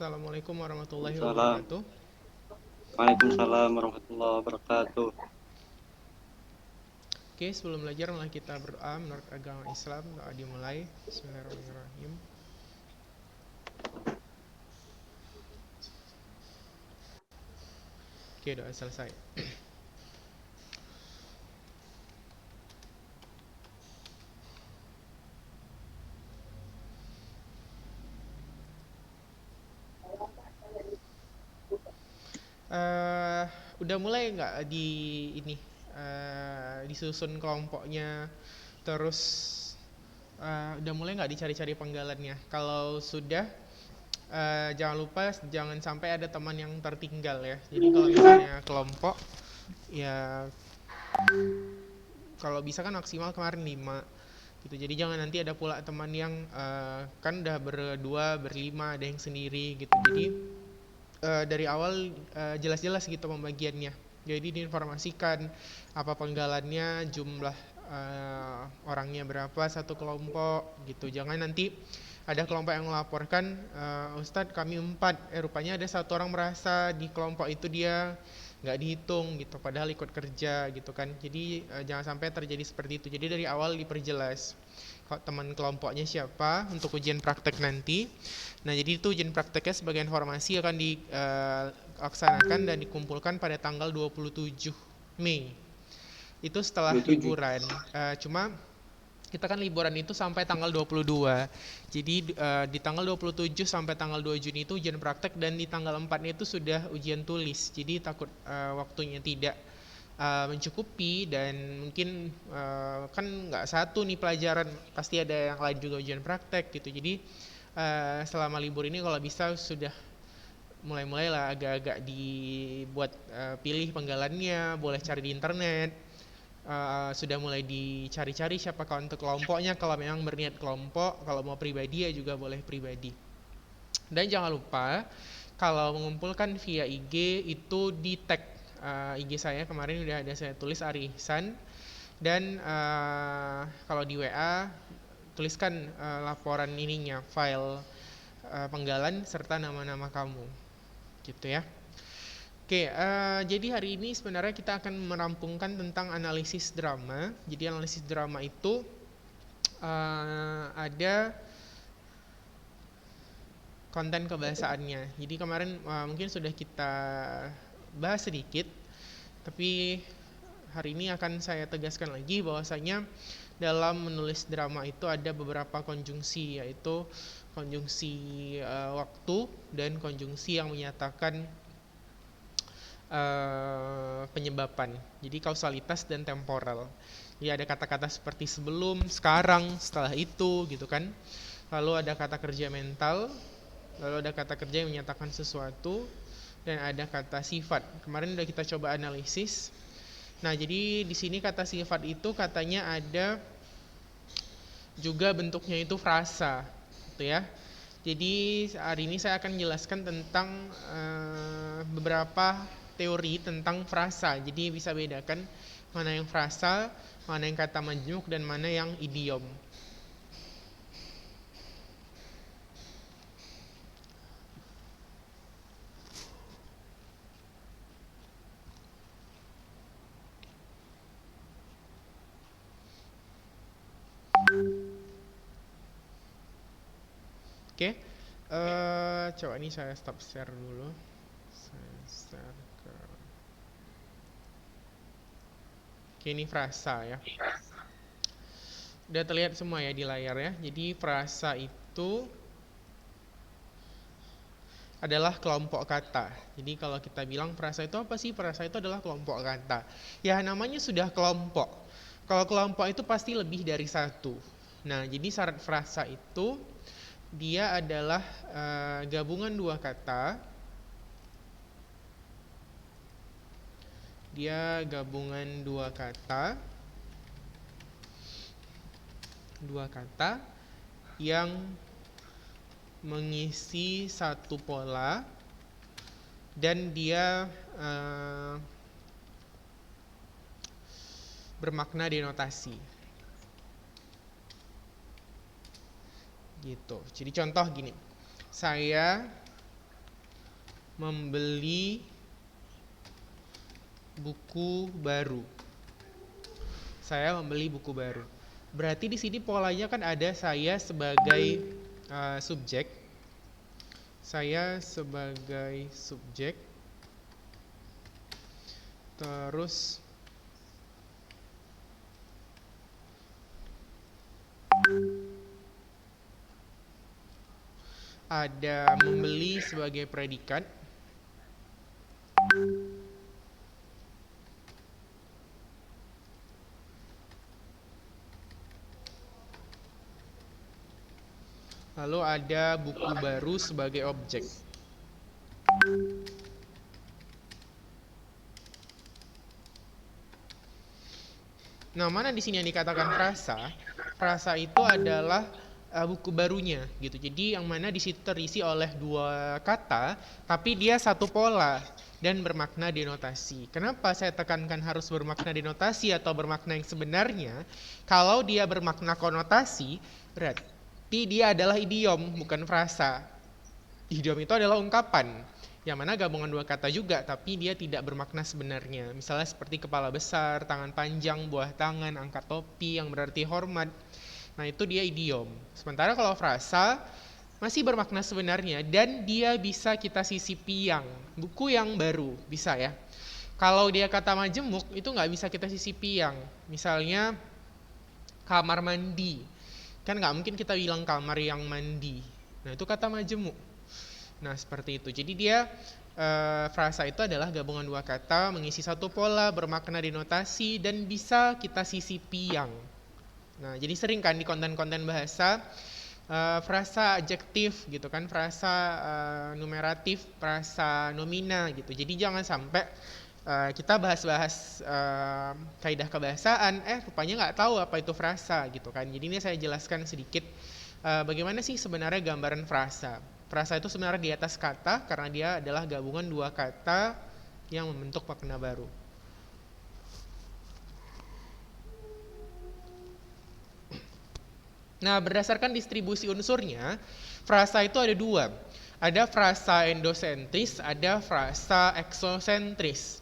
Assalamualaikum warahmatullahi Salam. wabarakatuh. Waalaikumsalam warahmatullahi wabarakatuh. Oke, sebelum belajar malah kita berdoa menurut agama Islam. Doa dimulai. Bismillahirrahmanirrahim. Oke, doa selesai. Eh, udah mulai nggak di ini disusun kelompoknya? Terus udah mulai nggak dicari-cari penggalannya? Kalau sudah, jangan lupa jangan sampai ada teman yang tertinggal ya. Jadi kalau misalnya kelompok, ya kalau bisa kan maksimal kemarin 5 gitu. Jadi jangan nanti ada pula teman yang kan udah berdua, berlima, ada yang sendiri gitu. Jadi dari awal jelas-jelas gitu pembagiannya. Jadi diinformasikan apa penggalannya, jumlah orangnya berapa satu kelompok gitu. Jangan nanti ada kelompok yang melaporkan, Ustadz kami 4, rupanya ada satu orang merasa di kelompok itu dia nggak dihitung gitu, padahal ikut kerja gitu kan. Jadi jangan sampai terjadi seperti itu. Jadi dari awal diperjelas teman kelompoknya siapa untuk ujian praktek nanti. Nah, jadi itu ujian prakteknya sebagai informasi akan dilaksanakan dan dikumpulkan pada tanggal 27 Mei. Itu setelah 27. liburan. Cuma kita kan liburan itu sampai tanggal 22. Jadi di tanggal 27 sampai tanggal 2 Juni itu ujian praktek, dan di tanggal 4-nya itu sudah ujian tulis. Jadi takut waktunya tidak mencukupi, dan mungkin kan nggak satu nih pelajaran, pasti ada yang lain juga ujian praktek gitu. Jadi selama libur ini kalau bisa sudah mulai-mulai lah agak-agak dibuat pilih penggalannya, boleh cari di internet. Sudah mulai dicari-cari siapa kawan untuk kelompoknya, kalau memang berniat kelompok. Kalau mau pribadi ya juga boleh pribadi. Dan jangan lupa kalau mengumpulkan via IG itu di tag IG saya. Kemarin udah ada saya tulis Ari Ihsan. Dan kalau di WA tuliskan laporan ininya, file penggalan serta nama-nama kamu gitu ya. Oke, jadi hari ini sebenarnya kita akan merampungkan tentang analisis drama. Jadi analisis drama itu ada konten kebahasaannya. Jadi kemarin mungkin sudah kita bahas sedikit, tapi hari ini akan saya tegaskan lagi bahwasanya dalam menulis drama itu ada beberapa konjungsi, yaitu konjungsi waktu dan konjungsi yang menyatakan penyebaban. Jadi kausalitas dan temporal. Jadi ada kata-kata seperti sebelum, sekarang, setelah itu gitu kan. Lalu ada kata kerja mental, lalu ada kata kerja yang menyatakan sesuatu, dan ada kata sifat. Kemarin udah kita coba analisis. Nah, jadi di sini kata sifat itu katanya ada juga bentuknya itu frasa, gitu ya. Jadi hari ini saya akan menjelaskan tentang beberapa teori tentang frasa. Jadi bisa bedakan mana yang frasa, mana yang kata majmuk, dan mana yang idiom. Oke, coba ini saya stop share dulu. Saya share ke... Oke, ini frasa ya. Udah terlihat semua ya di layar ya. Jadi frasa itu adalah kelompok kata. Jadi kalau kita bilang frasa itu apa sih? Frasa itu adalah kelompok kata. Ya namanya sudah kelompok. Kalau kelompok itu pasti lebih dari satu. Nah, jadi syarat frasa itu dia adalah gabungan dua kata. Dia gabungan dua kata yang mengisi satu pola, dan dia bermakna denotasi gitu. Jadi contoh gini, saya membeli buku baru. Saya membeli buku baru. Berarti di sini polanya kan ada saya sebagai subjek. Saya sebagai subjek. Terus ada membeli sebagai predikat. Lalu ada buku baru sebagai objek. Nah, mana di sini yang dikatakan frasa? Frasa itu adalah buku barunya gitu. Jadi yang mana di situ terisi oleh dua kata, tapi dia satu pola dan bermakna denotasi. Kenapa saya tekankan harus bermakna denotasi atau bermakna yang sebenarnya? Kalau dia bermakna konotasi, berarti dia adalah idiom, bukan frasa. Idiom itu adalah ungkapan, yang mana gabungan dua kata juga, tapi dia tidak bermakna sebenarnya. Misalnya seperti kepala besar, tangan panjang, buah tangan, angkat topi, yang berarti hormat. Nah, itu dia idiom. Sementara kalau frasa masih bermakna sebenarnya, dan dia bisa kita sisipi yang buku yang baru, bisa ya. Kalau dia kata majemuk, itu nggak bisa kita sisipi yang. Misalnya kamar mandi. Kan nggak mungkin kita bilang kamar yang mandi. Nah, itu kata majemuk. Nah, seperti itu. Jadi dia frasa itu adalah gabungan dua kata, mengisi satu pola, bermakna denotasi, dan bisa kita sisipi yang. Nah, jadi sering kan di konten-konten bahasa, frasa adjektif gitu kan, frasa numeratif, frasa nomina gitu. Jadi jangan sampai kita bahas-bahas kaidah kebahasaan, rupanya nggak tahu apa itu frasa gitu kan. Jadi ini saya jelaskan sedikit bagaimana sih sebenarnya gambaran frasa. Frasa itu sebenarnya di atas kata karena dia adalah gabungan dua kata yang membentuk makna baru. Nah, berdasarkan distribusi unsurnya, frasa itu ada dua. Ada frasa endosentris, ada frasa eksosentris.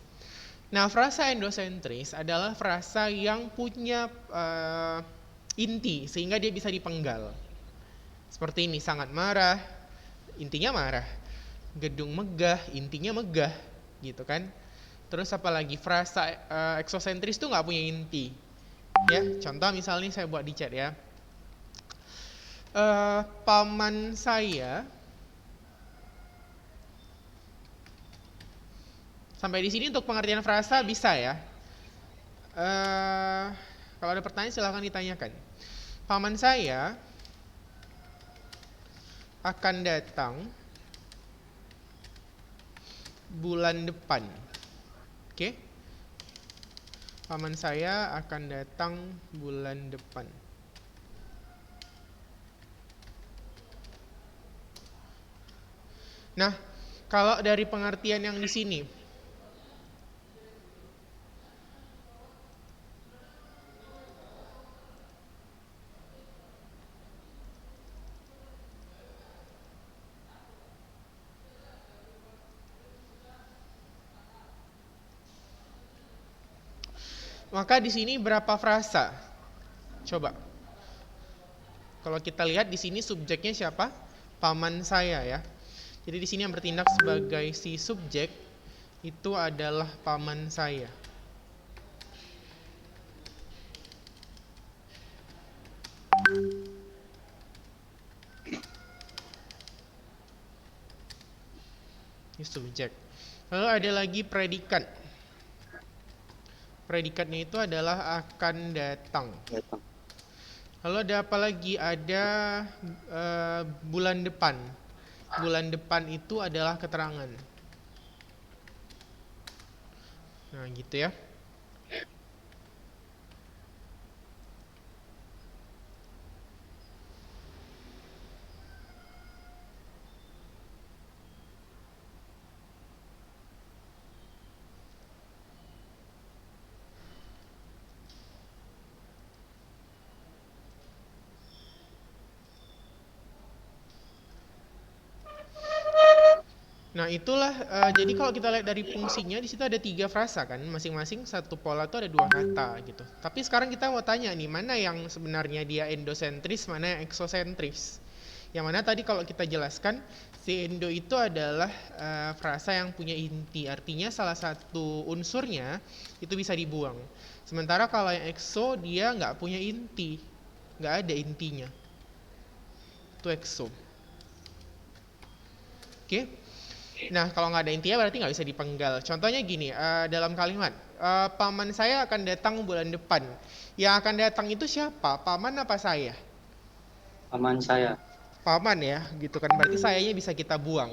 Nah, frasa endosentris adalah frasa yang punya inti, sehingga dia bisa dipenggal. Seperti ini, sangat marah, intinya marah. Gedung megah, intinya megah, gitu kan. Terus apalagi frasa eksosentris itu nggak punya inti. Ya, contoh misalnya saya buat di chat ya. Paman saya. Sampai di sini untuk pengertian frasa bisa ya. Kalau ada pertanyaan silahkan ditanyakan. Paman saya akan datang bulan depan. Oke? Paman saya akan datang bulan depan. Nah, kalau dari pengertian yang di sini, maka di sini berapa frasa? Coba. Kalau kita lihat di sini subjeknya siapa? Paman saya ya. Jadi di sini yang bertindak sebagai si subjek itu adalah paman saya. Ini subjek. Lalu ada lagi predikat. Predikatnya itu adalah akan datang. Lalu ada apa lagi? Ada bulan depan. Bulan depan itu adalah keterangan. Nah, gitu ya. Nah itulah, jadi kalau kita lihat dari fungsinya di situ ada 3 frasa kan, masing-masing satu pola itu ada 2 kata gitu. Tapi sekarang kita mau tanya nih, mana yang sebenarnya dia endosentris, mana yang eksosentris. Yang mana tadi kalau kita jelaskan, si endo itu adalah frasa yang punya inti, artinya salah satu unsurnya itu bisa dibuang. Sementara kalau yang ekso dia nggak punya inti, nggak ada intinya. Itu ekso. Oke? Nah, kalau nggak ada intinya berarti nggak bisa dipenggal. Contohnya gini, dalam kalimat, paman saya akan datang bulan depan. Yang akan datang itu siapa? Paman apa saya? Paman saya. Paman ya, gitu kan. Berarti sayanya bisa kita buang.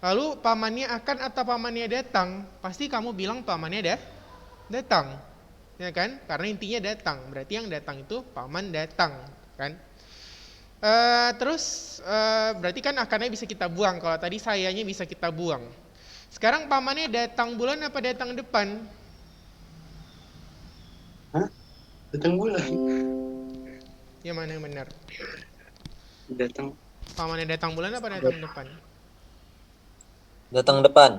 Lalu pamannya akan atau pamannya datang? Pasti kamu bilang pamannya datang. Ya kan? Karena intinya datang. Berarti yang datang itu paman datang, kan? Terus berarti kan akannya bisa kita buang. Kalau tadi sayanya bisa kita buang. Sekarang pamannya datang bulan apa datang depan? Hah? Datang bulan. Yang mana yang benar? Datang Pamannya datang bulan apa datang depan? Datang depan.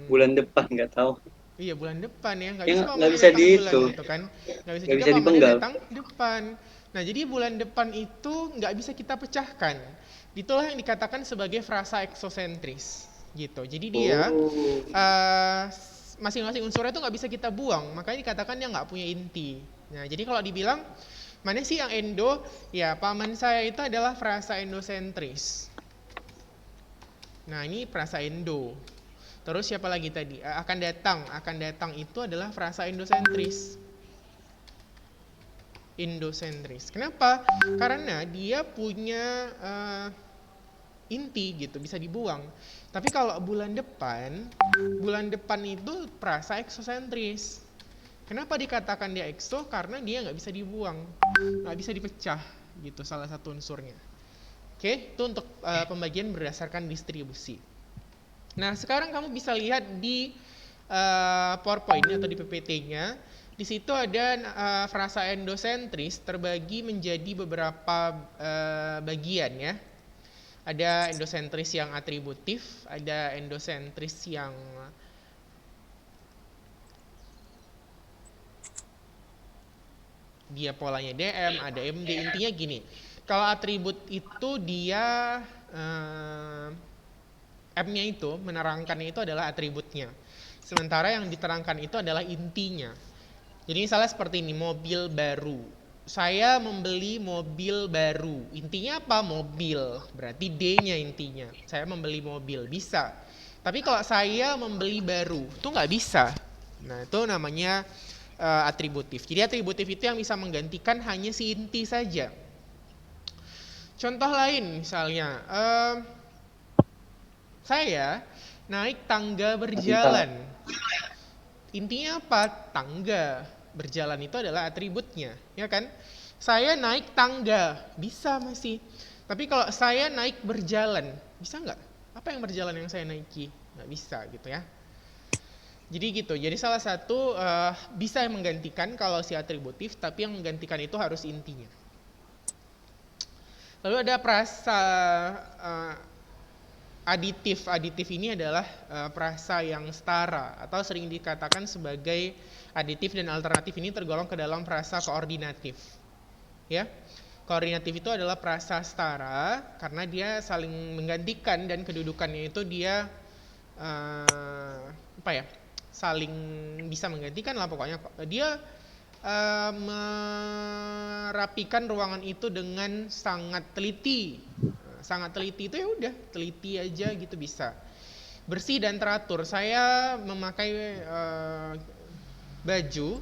bulan depan, nggak tahu. Iya bulan depan ya. Nggak Ya, bisa nggak pamannya bisa datang bulan dihitung. gitu kan. Nggak bisa Nggak juga bisa pamannya dipenggal. datang depan. Nah jadi bulan depan itu nggak bisa kita pecahkan. Itulah yang dikatakan sebagai frasa eksosentris gitu. Jadi dia masing-masing unsurnya itu nggak bisa kita buang, makanya dikatakan dia nggak punya inti. Nah jadi kalau dibilang mana sih yang endo, ya paman saya itu adalah frasa endosentris. Nah ini frasa endo. Terus siapa lagi tadi? Akan datang itu adalah frasa endosentris. Kenapa? Karena dia punya inti gitu, bisa dibuang. Tapi kalau bulan depan itu frasa eksosentris. Kenapa dikatakan dia ekso? Karena dia nggak bisa dibuang, nggak bisa dipecah gitu, salah satu unsurnya. Oke, itu untuk pembagian berdasarkan distribusi. Nah, sekarang kamu bisa lihat di PowerPoint atau di PPT-nya. Di situ ada frasa endosentris terbagi menjadi beberapa bagian ya. Ada endosentris yang atributif, ada endosentris yang dia polanya DM, ada MD. Intinya gini, kalau atribut itu dia M-nya itu, menerangkannya itu adalah atributnya. Sementara yang diterangkan itu adalah intinya. Jadi misalnya seperti ini, mobil baru. Saya membeli mobil baru. Intinya apa? Mobil. Berarti D-nya intinya. Saya membeli mobil. Bisa. Tapi kalau saya membeli baru, itu nggak bisa. Nah, itu namanya atributif. Jadi atributif itu yang bisa menggantikan hanya si inti saja. Contoh lain misalnya, saya naik tangga berjalan. Intinya apa? Tangga. Berjalan itu adalah atributnya, ya kan? Saya naik tangga, bisa masih. Tapi kalau saya naik berjalan, bisa nggak? Apa yang berjalan yang saya naiki? Nggak bisa gitu ya. Jadi gitu, jadi salah satu bisa yang menggantikan kalau si atributif, tapi yang menggantikan itu harus intinya. Lalu ada frasa aditif. Aditif ini adalah frasa yang setara atau sering dikatakan sebagai aditif, dan alternatif ini tergolong ke dalam frasa koordinatif. Ya. Koordinatif itu adalah frasa setara karena dia saling menggantikan dan kedudukannya itu dia saling bisa menggantikan lah pokoknya. Dia merapikan ruangan itu dengan sangat teliti. Sangat teliti itu ya udah, teliti aja gitu bisa. Bersih dan teratur. Saya memakai baju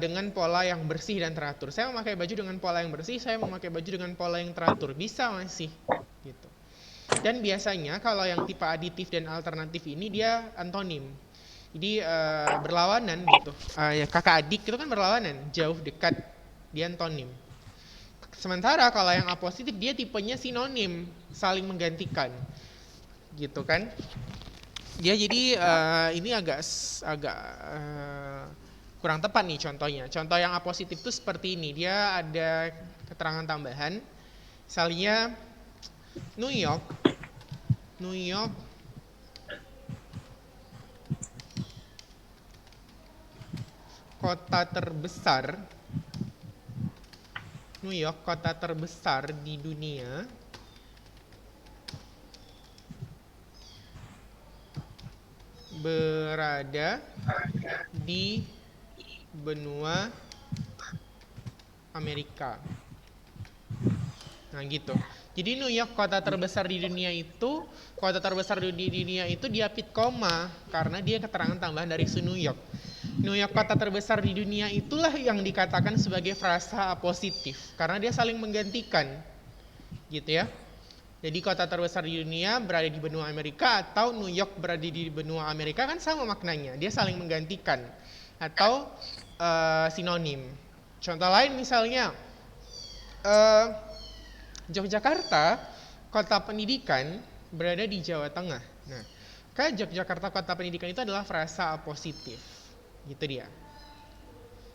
dengan pola yang bersih dan teratur. Saya memakai baju dengan pola yang bersih, saya memakai baju dengan pola yang teratur. Bisa masih gitu. Dan biasanya kalau yang tipe aditif dan alternatif ini dia antonim. Jadi berlawanan gitu. Ya kakak adik itu kan berlawanan, jauh dekat, dia antonim. Sementara kalau yang apositif dia tipenya sinonim, saling menggantikan. Gitu kan? Dia jadi ini agak kurang tepat nih contohnya. Contoh yang apositif itu seperti ini. Dia ada keterangan tambahan. Misalnya New York kota terbesar di dunia berada di benua Amerika. Nah gitu. Jadi New York kota terbesar di dunia itu diapit koma karena dia keterangan tambahan dari New York. New York kota terbesar di dunia itulah yang dikatakan sebagai frasa apositif karena dia saling menggantikan. Gitu ya. Jadi kota terbesar di dunia berada di benua Amerika atau New York berada di benua Amerika kan sama maknanya. Dia saling menggantikan atau sinonim. Contoh lain misalnya Yogyakarta kota pendidikan berada di Jawa Tengah. Nah, Yogyakarta kota pendidikan itu adalah frasa apositif. Gitu dia.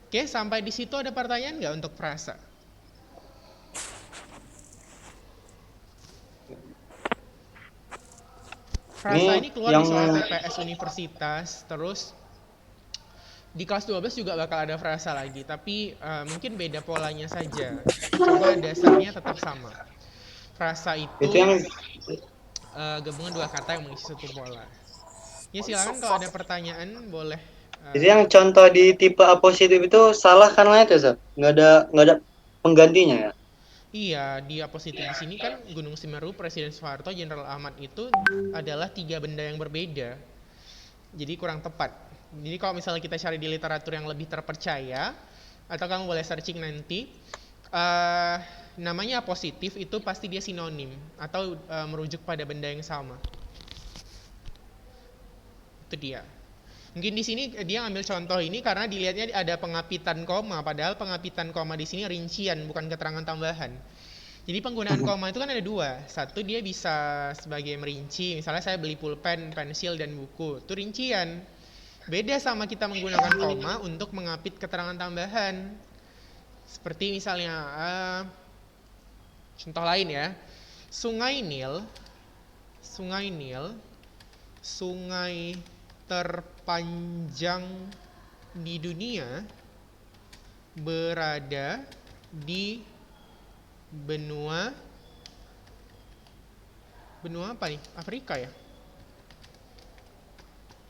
Oke, sampai di situ ada pertanyaan nggak untuk frasa? Frasa ini keluar di soal TPS Universitas, terus di kelas 12 juga bakal ada frasa lagi, tapi mungkin beda polanya saja. Cuma dasarnya tetap sama. Frasa itu gabungan dua kata yang mengisi satu pola. Ya silakan kalau ada pertanyaan boleh. Jadi yang contoh di tipe apositif itu salah karena itu, Zat? Nggak ada penggantinya ya? Iya, di apositif di sini kan Gunung Semeru, Presiden Soeharto, Jenderal Ahmad itu adalah 3 benda yang berbeda. Jadi kurang tepat. Jadi kalau misalnya kita cari di literatur yang lebih terpercaya, atau kamu boleh searching nanti, namanya apositif itu pasti dia sinonim atau merujuk pada benda yang sama. Itu dia. Mungkin di sini dia ngambil contoh ini karena dilihatnya ada pengapitan koma, padahal pengapitan koma di sini rincian bukan keterangan tambahan. Jadi penggunaan koma itu kan ada dua. Satu dia bisa sebagai merinci, misalnya saya beli pulpen, pensil dan buku, itu rincian. Beda sama kita menggunakan koma untuk mengapit keterangan tambahan. Seperti misalnya contoh lain ya. Sungai Nil, sungai terpanjang di dunia berada di benua apa nih? Afrika ya?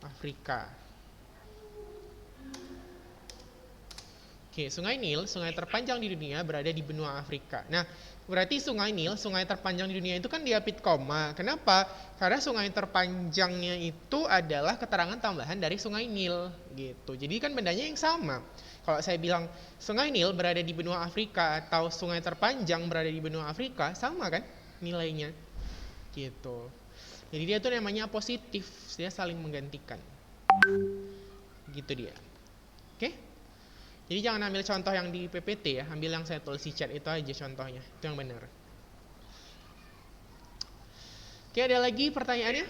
Afrika. Oke, Sungai Nil, sungai terpanjang di dunia berada di benua Afrika. Nah, berarti Sungai Nil, sungai terpanjang di dunia itu kan diapit koma. Kenapa? Karena sungai terpanjangnya itu adalah keterangan tambahan dari Sungai Nil, gitu. Jadi kan bendanya yang sama. Kalau saya bilang Sungai Nil berada di benua Afrika atau sungai terpanjang berada di benua Afrika, sama kan nilainya, gitu. Jadi dia tuh namanya positif, dia saling menggantikan. Gitu dia. Oke? Jadi jangan ambil contoh yang di PPT ya, ambil yang saya tulis di chat itu aja contohnya, itu yang benar. Oke, ada lagi pertanyaannya?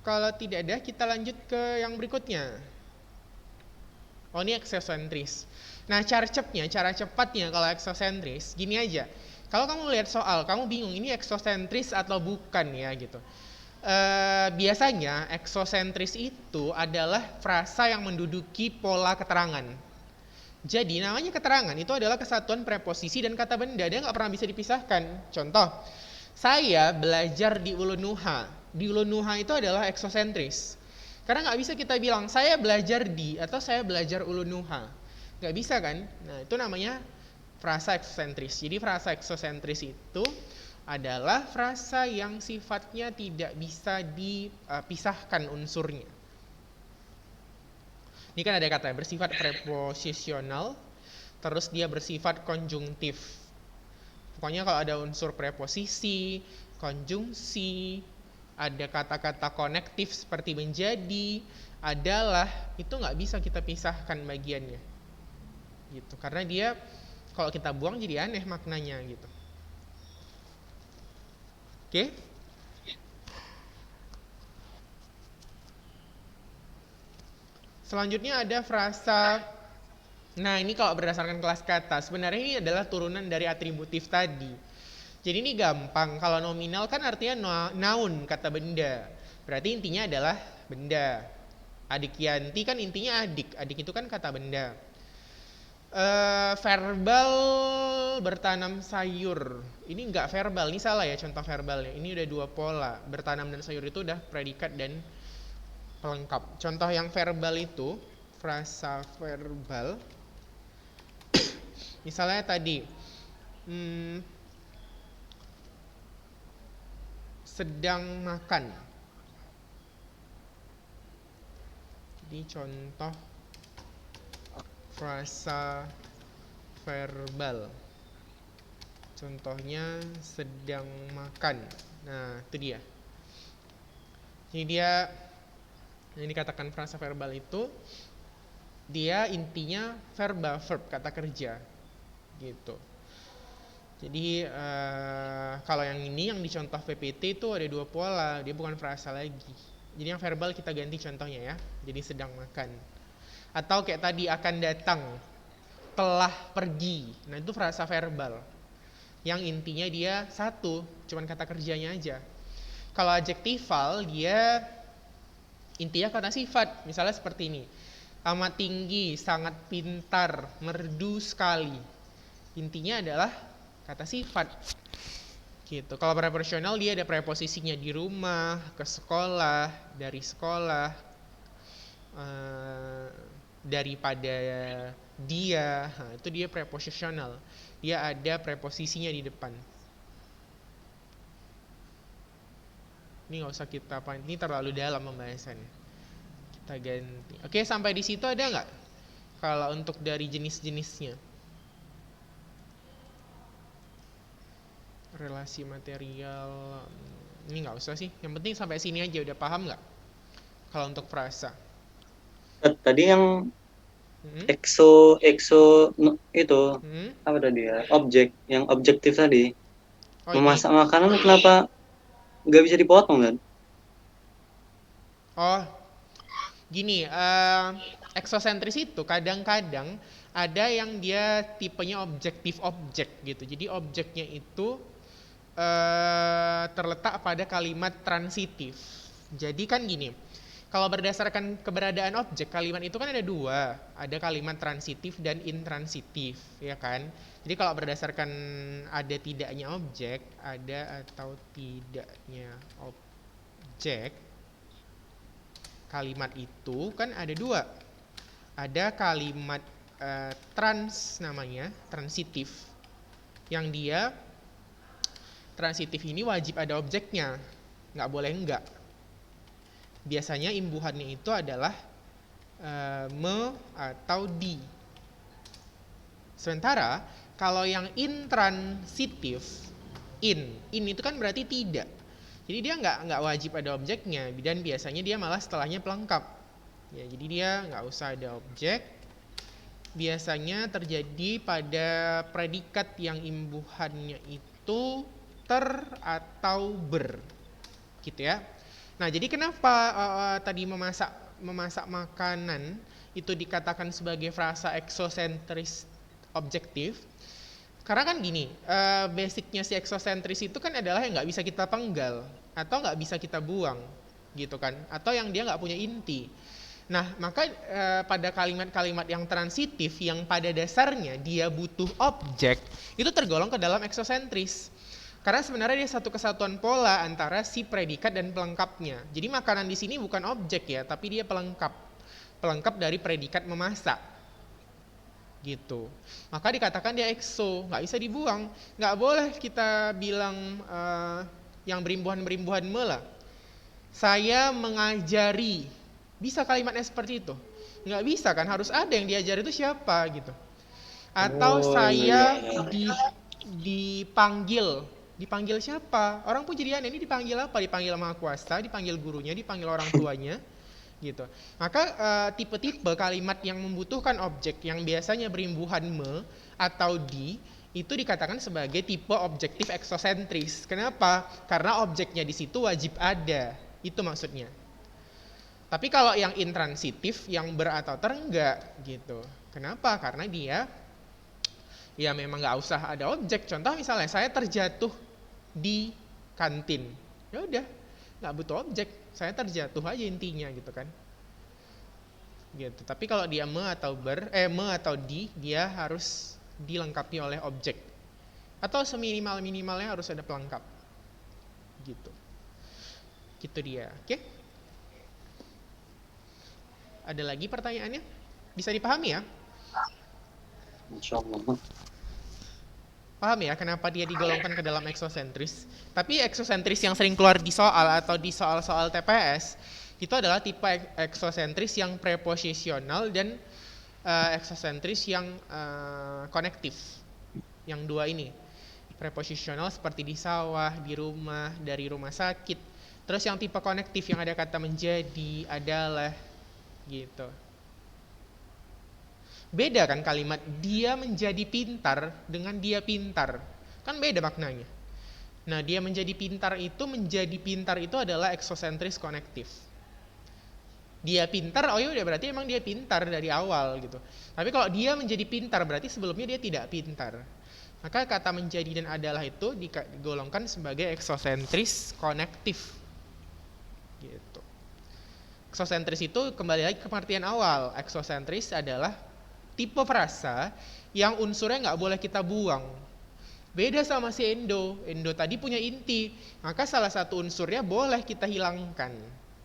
Kalau tidak ada, kita lanjut ke yang berikutnya. Oh, ini eksosentris. Nah, cara cepatnya kalau eksosentris, gini aja. Kalau kamu lihat soal, kamu bingung ini eksosentris atau bukan ya gitu. Biasanya eksosentris itu adalah frasa yang menduduki pola keterangan. Jadi namanya keterangan itu adalah kesatuan preposisi dan kata benda, dia nggak pernah bisa dipisahkan. Contoh, saya belajar di Ulunuha. Di Ulunuha itu adalah eksosentris. Karena nggak bisa kita bilang saya belajar di atau saya belajar Ulunuha, nggak bisa kan? Nah itu namanya frasa eksosentris. Jadi frasa eksosentris itu adalah frasa yang sifatnya tidak bisa dipisahkan unsurnya. Ini kan ada kata bersifat preposisional, terus dia bersifat konjungtif. Pokoknya kalau ada unsur preposisi, konjungsi, ada kata-kata konektif seperti menjadi, adalah, itu nggak bisa kita pisahkan bagiannya. Gitu. Karena dia kalau kita buang jadi aneh maknanya gitu. Oke? Selanjutnya ada frasa. Nah, ini kalau berdasarkan kelas kata, sebenarnya ini adalah turunan dari atributif tadi. Jadi ini gampang. Kalau nominal kan artinya noun, kata benda. Berarti intinya adalah benda. Adik Yanti kan intinya adik. Adik itu kan kata benda. Verbal bertanam sayur. Ini nggak verbal, ini salah ya contoh verbalnya. Ini udah dua pola. Bertanam dan sayur itu udah predikat dan pelengkap. Contoh yang verbal itu, frasa verbal. Misalnya tadi, sedang makan. Jadi contoh frasa verbal. Contohnya sedang makan. Nah, itu dia. Jadi dia yang dikatakan frasa verbal itu dia intinya verba, verb, kata kerja. Gitu. Jadi kalau yang ini yang dicontoh PPT itu ada dua pola, dia bukan frasa lagi. Jadi yang verbal kita ganti contohnya ya. Jadi sedang makan. Atau kayak tadi akan datang, telah pergi. Nah, itu frasa verbal. Yang intinya dia satu, cuman kata kerjanya aja. Kalau adjektival dia intinya kata sifat. Misalnya seperti ini. Amat tinggi, sangat pintar, merdu sekali. Intinya adalah kata sifat. Gitu. Kalau preposisional dia ada preposisinya di rumah, ke sekolah, dari sekolah, daripada dia. Nah, itu dia preposisional. Dia ada preposisinya di depan. Ini nggak usah kita apa, ini terlalu dalam pembahasannya. Kita ganti. Oke, sampai di situ ada nggak? Kalau untuk dari jenis-jenisnya. Relasi material, ini nggak usah sih. Yang penting sampai sini aja, udah paham nggak? Kalau untuk frasa. Tadi yang itu apa tadi ya? Objek, yang objektif tadi. Memasak makanan kenapa nggak bisa dipotong kan? Oh, gini, eksosentris itu kadang-kadang ada yang dia tipenya objektif objek gitu. Jadi objeknya itu terletak pada kalimat transitif. Jadi kan gini, kalau berdasarkan keberadaan objek, kalimat itu kan ada dua, ada kalimat transitif dan intransitif, ya kan? Jadi kalau berdasarkan ada tidaknya objek, ada atau tidaknya objek, kalimat itu kan ada dua. Ada kalimat namanya, transitif, yang dia transitif ini wajib ada objeknya, nggak boleh enggak. Biasanya imbuhannya itu adalah me atau di. Sementara kalau yang intransitif, in itu kan berarti tidak. Jadi dia nggak wajib ada objeknya, dan biasanya dia malah setelahnya pelengkap. Ya, jadi dia nggak usah ada objek. Biasanya terjadi pada predikat yang imbuhannya itu ter atau ber, gitu ya. Nah, jadi kenapa tadi memasak makanan itu dikatakan sebagai frasa eksosentris objektif? Karena kan gini, basicnya si eksosentris itu kan adalah yang nggak bisa kita penggal atau nggak bisa kita buang, gitu kan? Atau yang dia nggak punya inti. Nah, maka pada kalimat-kalimat yang transitif yang pada dasarnya dia butuh objek, itu tergolong ke dalam eksosentris. Karena sebenarnya dia satu kesatuan pola antara si predikat dan pelengkapnya. Jadi makanan di sini bukan objek ya, tapi dia pelengkap. Pelengkap dari predikat memasak. Gitu. Maka dikatakan dia ekso, nggak bisa dibuang. Nggak boleh kita bilang yang berimbuhan-berimbuhan mela. Saya mengajari. Bisa kalimatnya seperti itu? Nggak bisa kan, harus ada yang diajari itu siapa gitu. Atau saya dipanggil. Dipanggil siapa? Orang pujirian ini dipanggil apa? Dipanggil Maha Kuasa, dipanggil gurunya, dipanggil orang tuanya, gitu. Maka tipe-tipe kalimat yang membutuhkan objek yang biasanya berimbuhan me atau di itu dikatakan sebagai tipe objektif eksosentris. Kenapa? Karena objeknya di situ wajib ada. Itu maksudnya. Tapi kalau yang intransitif, yang ber atau ter enggak gitu. Kenapa? Karena dia ya memang nggak usah ada objek. Contoh misalnya saya terjatuh di kantin, ya udah nggak butuh objek, saya terjatuh aja intinya gitu kan. gitu. Tapi kalau dia me atau di, dia harus dilengkapi oleh objek. Atau seminimal-minimalnya harus ada pelengkap. Gitu. Gitu dia. Oke? Ada lagi pertanyaannya? Bisa dipahami ya? Insyaallah. Paham ya kenapa dia digolongkan ke dalam eksosentris? Tapi eksosentris yang sering keluar di soal atau di soal-soal TPS itu adalah tipe eksosentris yang preposisional dan eksosentris yang konektif. Yang dua ini. Preposisional seperti di sawah, di rumah, dari rumah sakit. Terus yang tipe konektif yang ada kata menjadi, adalah, gitu. Beda kan kalimat dia menjadi pintar dengan dia pintar. Kan beda maknanya. Nah, dia menjadi pintar itu adalah eksosentris konektif. Dia pintar, oh ya udah berarti emang dia pintar dari awal gitu. Tapi kalau dia menjadi pintar berarti sebelumnya dia tidak pintar. Maka kata menjadi dan adalah itu digolongkan sebagai eksosentris konektif. Gitu. Eksosentris itu kembali lagi ke pengertian awal. Eksosentris adalah tipe frasa yang unsurnya nggak boleh kita buang. Beda sama si endo. Endo tadi punya inti, maka salah satu unsurnya boleh kita hilangkan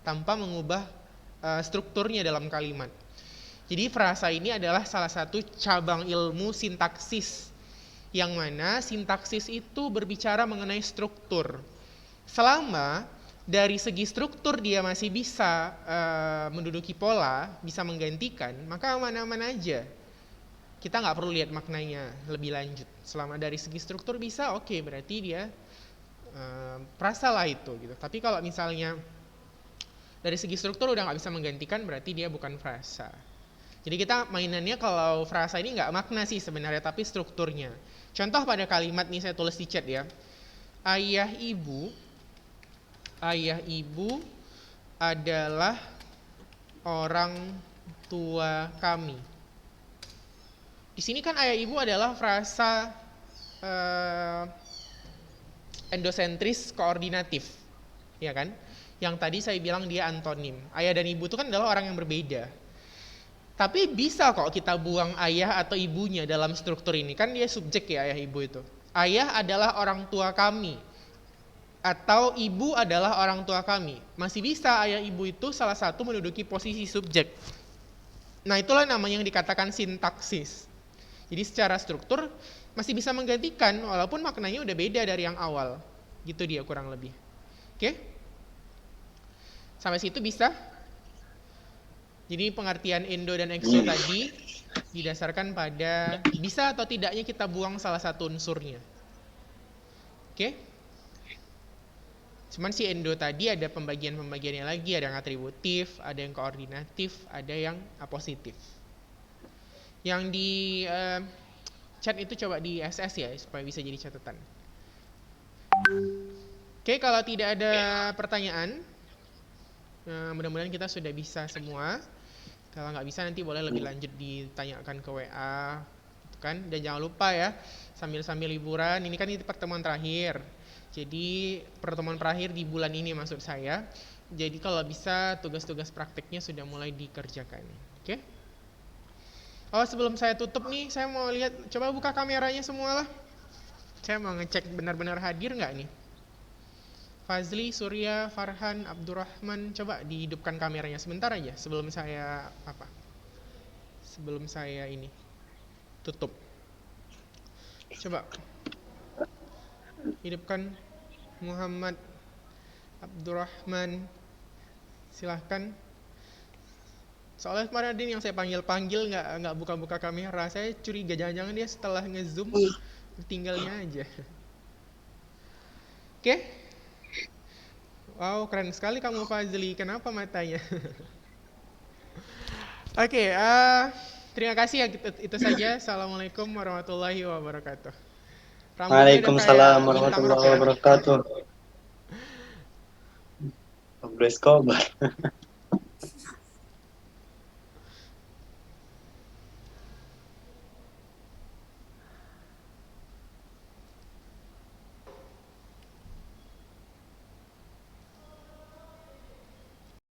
tanpa mengubah strukturnya dalam kalimat. Jadi frasa ini adalah salah satu cabang ilmu sintaksis, yang mana sintaksis itu berbicara mengenai struktur. Selama dari segi struktur dia masih bisa menduduki pola, bisa menggantikan, maka aman-aman aja. Kita nggak perlu lihat maknanya lebih lanjut. Selama dari segi struktur bisa, oke, berarti dia frasa lah itu gitu. Tapi kalau misalnya dari segi struktur udah nggak bisa menggantikan, berarti dia bukan frasa. Jadi kita mainannya kalau frasa ini nggak makna sih sebenarnya, tapi strukturnya. Contoh pada kalimat nih saya tulis di chat ya. Ayah ibu adalah orang tua kami. Di sini kan ayah ibu adalah frasa endosentris koordinatif, ya kan? Yang tadi saya bilang dia antonim. Ayah dan ibu itu kan adalah orang yang berbeda. Tapi bisa kok kita buang ayah atau ibunya dalam struktur ini. Kan dia subjek ya ayah ibu itu. Ayah adalah orang tua kami. Atau ibu adalah orang tua kami. Masih bisa ayah ibu itu salah satu menduduki posisi subjek. Nah itulah namanya yang dikatakan sintaksis. Jadi secara struktur masih bisa menggantikan walaupun maknanya udah beda dari yang awal. Gitu dia kurang lebih. Oke? Sampai situ bisa? Jadi pengertian endo dan exo tadi didasarkan pada bisa atau tidaknya kita buang salah satu unsurnya. Oke? Cuman si endo tadi ada pembagian-pembagiannya lagi, ada yang atributif, ada yang koordinatif, ada yang apositif. Yang di chat itu coba di SS ya supaya bisa jadi catatan. Oke, kalau tidak ada pertanyaan, mudah-mudahan kita sudah bisa semua. Kalau nggak bisa nanti boleh lebih lanjut ditanyakan ke WA, gitu kan? Dan jangan lupa ya, sambil liburan, ini kan pertemuan terakhir. Jadi pertemuan terakhir di bulan ini maksud saya. Jadi kalau bisa tugas-tugas prakteknya sudah mulai dikerjakan. Oke? Oh sebelum saya tutup nih, saya mau lihat, coba buka kameranya semua lah. Saya mau ngecek benar-benar hadir nggak nih. Fazli, Surya, Farhan, Abdurrahman, coba dihidupkan kameranya sebentar aja sebelum saya Sebelum saya ini tutup. Coba hidupkan Muhammad, Abdurrahman, silahkan. Soalnya kemarin ada yang saya panggil nggak buka-buka kamera, saya curiga jangan-jangan dia setelah nge-zoom tinggalnya aja. Oke? Wow, keren sekali kamu Fazli. Kenapa matanya? Oke, terima kasih ya itu saja. Assalamualaikum warahmatullahi wabarakatuh. Waalaikumsalam warahmatullahi wabarakatuh. Abdul Escobar.